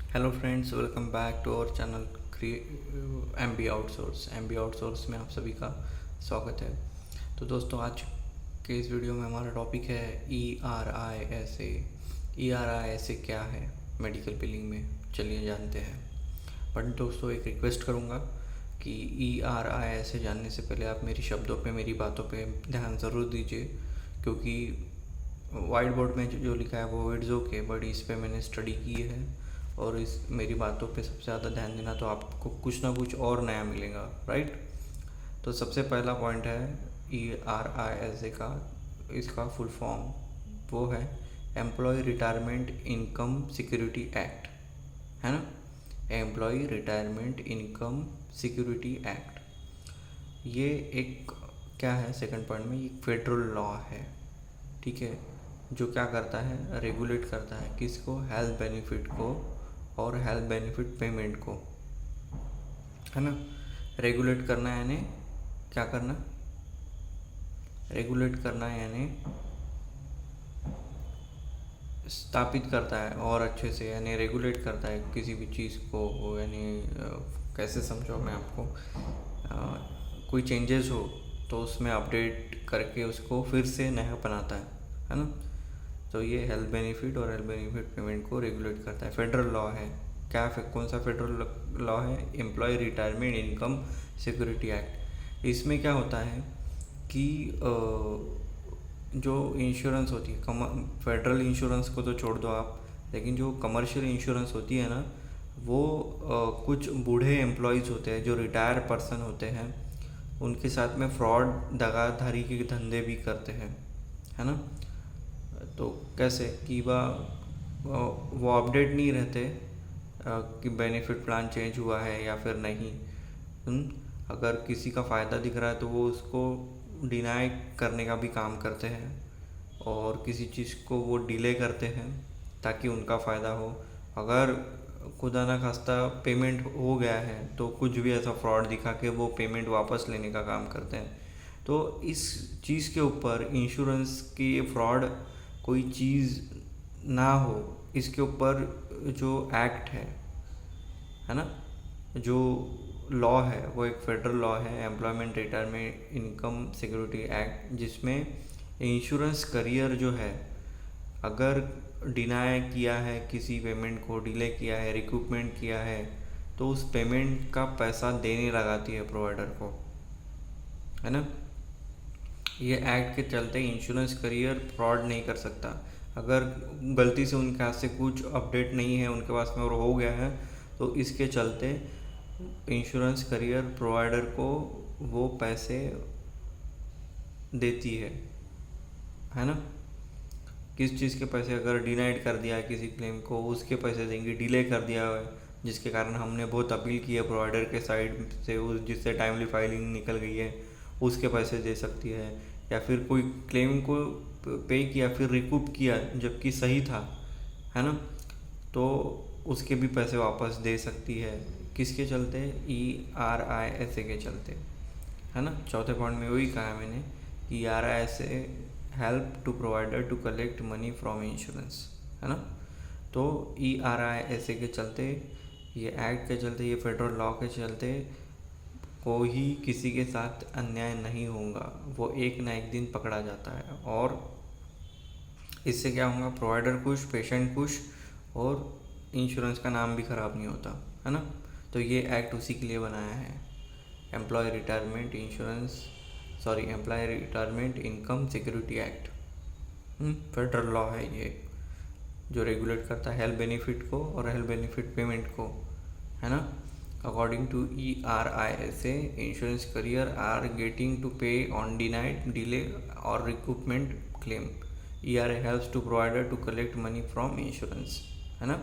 Hello friends, welcome back to our channel M B outsource में आप सभी का स्वागत है। तो दोस्तों, आज के इस वीडियो में हमारा टॉपिक है ई आर आई एस ए क्या है मेडिकल बिलिंग में। चलिए जानते हैं। बट दोस्तों, एक रिक्वेस्ट करूँगा कि ई आर आई एस ए जानने से पहले आप मेरी शब्दों पे, मेरी बातों पे ध्यान ज़रूर दीजिए, क्योंकि वाइट बोर्ड में जो लिखा है वो इट्स ओके, बट इस पे मैंने स्टडी की है और इस मेरी बातों पे सबसे ज़्यादा ध्यान देना, तो आपको कुछ ना कुछ और नया मिलेगा, राइट। तो सबसे पहला पॉइंट है ई आर आई एस ए का। इसका फुल फॉर्म वो है employee retirement income security act, है ना। Employee retirement income security act, ये एक क्या है, सेकंड पॉइंट में ये फेडरल लॉ है, ठीक है। जो क्या करता है, रेगुलेट करता है किसको, हेल्थ बेनिफिट को और हेल्थ बेनिफिट पेमेंट को, है ना। रेगुलेट करना यानी क्या करना, रेगुलेट करना यानी स्थापित करता है और अच्छे से, यानी रेगुलेट करता है किसी भी चीज़ को, यानी कैसे समझो मैं आपको, कोई चेंजेस हो तो उसमें अपडेट करके उसको फिर से नया बनाता है ना। तो ये हेल्थ बेनिफिट और हेल्थ बेनिफिट पेमेंट को रेगुलेट करता है, फेडरल लॉ है। क्या कौन सा फेडरल लॉ है, employee retirement income security act. इसमें क्या होता है कि जो इंश्योरेंस होती है, फेडरल इंश्योरेंस को तो छोड़ दो आप, लेकिन जो कमर्शियल इंश्योरेंस होती है ना, वो कुछ बूढ़े एम्प्लॉयज़ होते हैं जो रिटायर पर्सन होते हैं, उनके साथ में फ्रॉड, दगाधारी के धंधे भी करते हैं, है ना। तो कैसे कि वो अपडेट नहीं रहते कि बेनिफिट प्लान चेंज हुआ है या फिर नहीं। अगर किसी का फ़ायदा दिख रहा है तो वो उसको डिनाई करने का भी काम करते हैं, और किसी चीज़ को वो डिले करते हैं ताकि उनका फ़ायदा हो। अगर खुदा ना खास्ता पेमेंट हो गया है तो कुछ भी ऐसा फ्रॉड दिखा के वो पेमेंट वापस लेने का काम करते हैं। तो इस चीज़ के ऊपर इंश्योरेंस की ये फ्रॉड कोई चीज़ ना हो, इसके ऊपर जो एक्ट है ना, जो लॉ है वो एक फेडरल लॉ है, employment retirement income security act, जिसमें इंश्योरेंस करियर जो है, अगर डिनाई किया है किसी पेमेंट को, डिले किया है, रिकूपमेंट किया है, तो उस पेमेंट का पैसा देने लगाती है प्रोवाइडर को, है ना। ये एक्ट के चलते इंश्योरेंस करियर फ्रॉड नहीं कर सकता। अगर गलती से उनके हाथ से कुछ अपडेट नहीं है उनके पास में और हो गया है, तो इसके चलते इंश्योरेंस करियर प्रोवाइडर को वो पैसे देती है ना। किस चीज़ के पैसे, अगर डिनाइड कर दिया है किसी क्लेम को, उसके पैसे देंगी। डिले कर दिया है जिसके कारण हमने बहुत अपील की है प्रोवाइडर के साइड से, उस जिससे टाइमली फाइलिंग निकल गई है, उसके पैसे दे सकती है। या फिर कोई क्लेम को पे किया फिर रिकूप किया जबकि सही था, है ना, तो उसके भी पैसे वापस दे सकती है। किसके चलते, ई आर आई एस ए के चलते, है ना। चौथे पॉइंट में वही कहा मैंने, E R I S A help to provider to collect money from insurance, है ना। तो ई आर आई एस ए के चलते, ये एक्ट के चलते, ये फेडरल लॉ के चलते कोई किसी के साथ अन्याय नहीं होगा, वो एक ना एक दिन पकड़ा जाता है। और इससे क्या होगा, प्रोवाइडर खुश, पेशेंट खुश, और इंश्योरेंस का नाम भी ख़राब नहीं होता, है ना। तो ये एक्ट उसी के लिए बनाया है, employee retirement income security act. Federal law है ये, जो रेगुलेट करता है हेल्थ बेनिफिट को और हेल्थ बेनिफिट पेमेंट को, है ना। According to E R I S A, insurance carrier are getting to pay on denied, delay और recoupment claim. E R I helps to provider to collect money from insurance, है ना।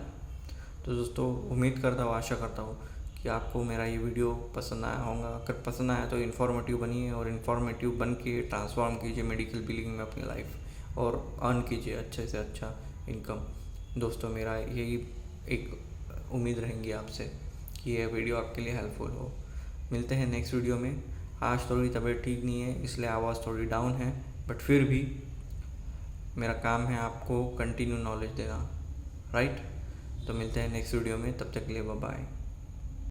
तो दोस्तों, उम्मीद करता हूँ, आशा करता हूँ कि आपको मेरा ये वीडियो पसंद आया होगा। अगर पसंद आया तो इन्फॉर्मेटिव बनिए, और इन्फॉर्मेटिव बन के ट्रांसफॉर्म कीजिए मेडिकल बिलिंग में अपनी लाइफ, और अर्न कीजिए अच्छे से अच्छा इनकम। दोस्तों, मेरा यही एक उम्मीद रहेंगी आपसे कि ये वीडियो आपके लिए हेल्पफुल हो। मिलते हैं नेक्स्ट वीडियो में। आज थोड़ी तबीयत ठीक नहीं है, इसलिए आवाज़ थोड़ी डाउन है, बट फिर भी मेरा काम है आपको कंटिन्यू नॉलेज देना, राइट। तो मिलते हैं नेक्स्ट वीडियो में, तब तक के लिए बाय बाय।